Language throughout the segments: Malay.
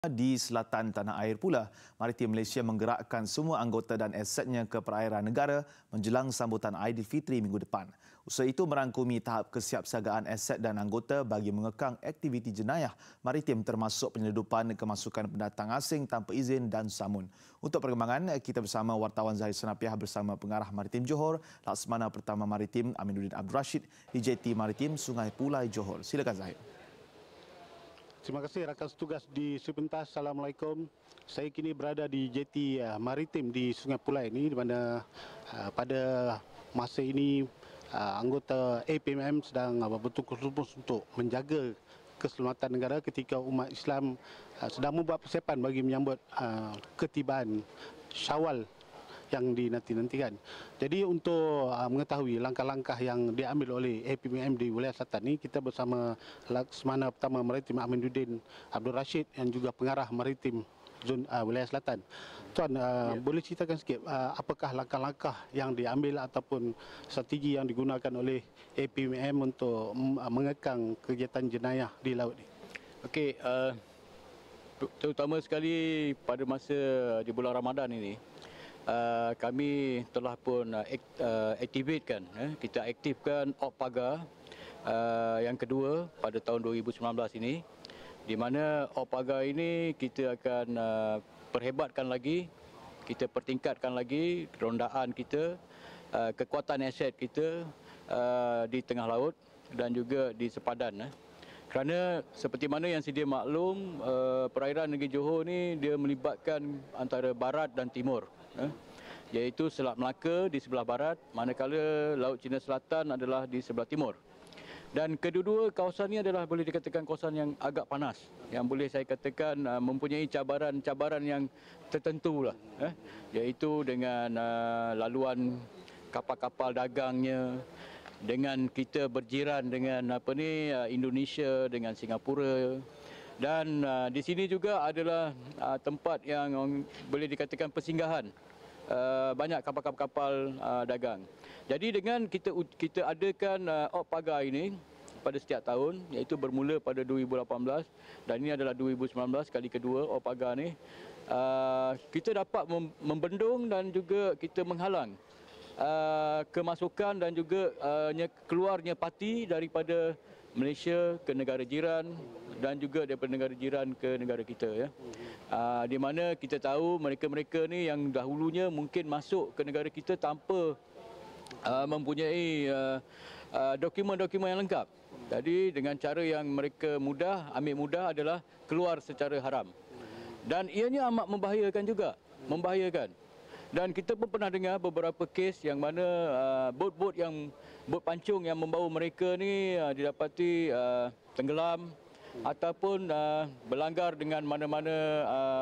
Di selatan tanah air pula, Maritim Malaysia menggerakkan semua anggota dan asetnya ke perairan negara menjelang sambutan Aidilfitri minggu depan. Usaha itu merangkumi tahap kesiapsiagaan aset dan anggota bagi mengekang aktiviti jenayah maritim termasuk penyeludupan kemasukan pendatang asing tanpa izin dan samun. Untuk perkembangan, kita bersama wartawan Zahir Senapiah bersama Pengarah Maritim Johor, Laksamana Pertama Maritim Aminuddin Abdul Rashid di JT Maritim Sungai Pulai Johor. Silakan Zahir. Terima kasih rakan setugas di Sepentas. Assalamualaikum. Saya kini berada di JT Maritim di Sungai Pulai ini, di mana pada masa ini anggota APMM sedang bertukus-tukus untuk menjaga keselamatan negara ketika umat Islam sedang membuat persiapan bagi menyambut ketibaan Syawal yang dinanti-nantikan. Jadi untuk mengetahui langkah-langkah yang diambil oleh APMM di wilayah selatan ini, kita bersama Laksamana Pertama Maritim Aminuddin Abdul Rashid yang juga Pengarah Maritim wilayah selatan. Tuan, boleh ceritakan sikit apakah langkah-langkah yang diambil ataupun strategi yang digunakan oleh APMM untuk mengekang kegiatan jenayah di laut ini? Okey, terutama sekali pada masa di bulan Ramadan ini, kami telah pun aktifkan, kita aktifkan Op Pagar yang kedua pada tahun 2019 ini, di mana Op Pagar ini kita akan perhebatkan lagi, kita pertingkatkan lagi rondaan kita, kekuatan aset kita di tengah laut dan juga di sepadan. Kerana seperti mana yang sedia maklum, perairan negeri Johor ni dia melibatkan antara barat dan timur, iaitu Selat Melaka di sebelah barat, manakala Laut Cina Selatan adalah di sebelah timur. Dan kedua-dua kawasan ini adalah boleh dikatakan kawasan yang agak panas, yang boleh saya katakan mempunyai cabaran-cabaran yang tertentu lah, iaitu dengan laluan kapal-kapal dagangnya, dengan kita berjiran dengan Indonesia, dengan Singapura. Dan di sini juga adalah tempat yang boleh dikatakan persinggahan banyak kapal-kapal dagang. Jadi dengan kita adakan Op Pagar ini pada setiap tahun, iaitu bermula pada 2018 dan ini adalah 2019 kali kedua Op Pagar ni, kita dapat membendung dan juga kita menghalang kemasukan dan juga keluarnya parti daripada Malaysia ke negara jiran dan juga daripada negara jiran ke negara kita, ya. Di mana kita tahu mereka-mereka ni yang dahulunya mungkin masuk ke negara kita tanpa mempunyai dokumen-dokumen yang lengkap. Jadi dengan cara yang mereka ambil mudah adalah keluar secara haram. Dan ianya amat membahayakan juga, membahayakan. Dan kita pun pernah dengar beberapa kes yang mana bot pancung yang membawa mereka ni didapati tenggelam ataupun berlanggar dengan mana-mana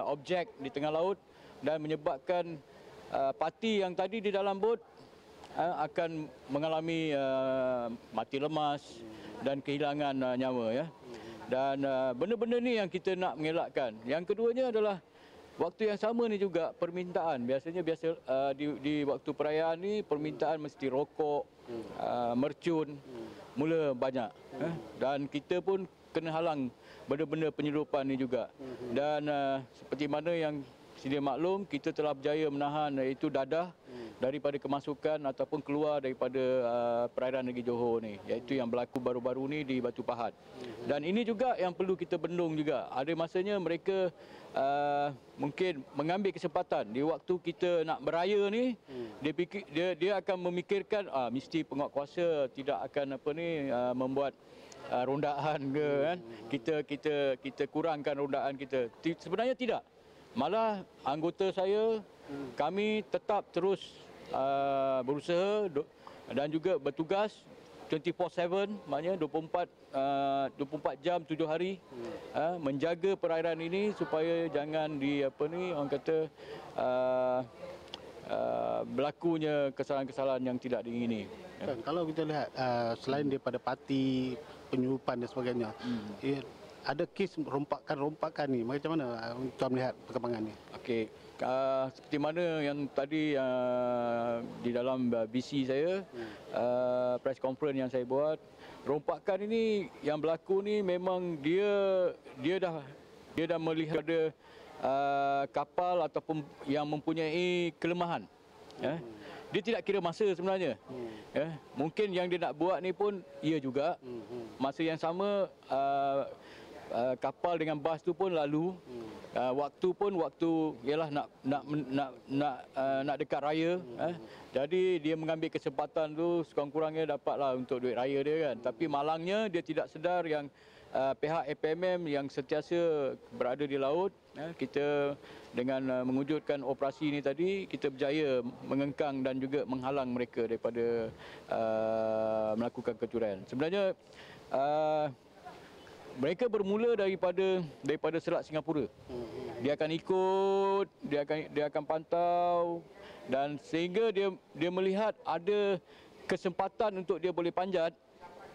objek di tengah laut dan menyebabkan parti yang tadi di dalam bot akan mengalami mati lemas dan kehilangan nyawa, ya. Dan benda-benda ni yang kita nak mengelakkan. Yang keduanya adalah waktu yang sama ni juga permintaan. Biasanya di waktu perayaan ni permintaan mesti rokok, mercun, mula banyak. Dan kita pun kena halang benda-benda penyeludupan ni juga. Dan seperti mana yang sedia maklum, kita telah berjaya menahan iaitu dadah daripada kemasukan ataupun keluar daripada perairan negeri Johor ni, iaitu yang berlaku baru-baru ni di Batu Pahat. Dan ini juga yang perlu kita bendung juga. Ada masanya mereka mungkin mengambil kesempatan di waktu kita nak beraya ni, dia akan memikirkan mesti penguatkuasa tidak akan membuat rondaan ke, kan. Kita kurangkan rondaan kita. Sebenarnya tidak. Malah anggota saya, kami tetap terus berusaha dan juga bertugas 24/7, maknanya 24 jam 7 hari, menjaga perairan ini supaya jangan berlakunya kesalahan-kesalahan yang tidak diingini. Kalau kita lihat selain daripada parti penyelundupan dan sebagainya, ada kes rompakan ni, macam mana tuan melihat perkembangan ni? Okey, seperti mana yang tadi di dalam BC saya, press conference yang saya buat, rompakan ini yang berlaku ni memang dia dah Dia dah melihat ada kapal ataupun yang mempunyai kelemahan. Dia tidak kira masa sebenarnya. Mungkin yang dia nak buat ni pun ia juga. Masa yang sama kapal dengan bas tu pun lalu. Waktu pun waktu ialah nak dekat raya. Jadi dia mengambil kesempatan tu sekurang-kurangnya dapatlah untuk duit raya dia kan. Tapi malangnya dia tidak sedar yang pihak APMM yang sentiasa berada di laut, kita dengan mewujudkan operasi ini tadi, kita berjaya mengengkang dan juga menghalang mereka daripada melakukan kecurian. Sebenarnya mereka bermula daripada Selat Singapura. Dia akan ikut, dia akan pantau, dan sehingga dia melihat ada kesempatan untuk dia boleh panjat.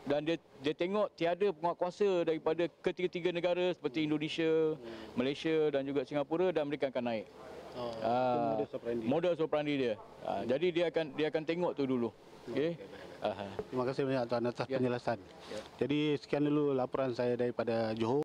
Dan dia tengok tiada penguatkuasa daripada ketiga-tiga negara seperti Indonesia, Malaysia dan juga Singapura, dan mereka akan naik. Modus operandi dia. Jadi dia akan tengok tu dulu. Okey. Terima kasih banyak Tuan atas penjelasan. Jadi sekian dulu laporan saya daripada Johor.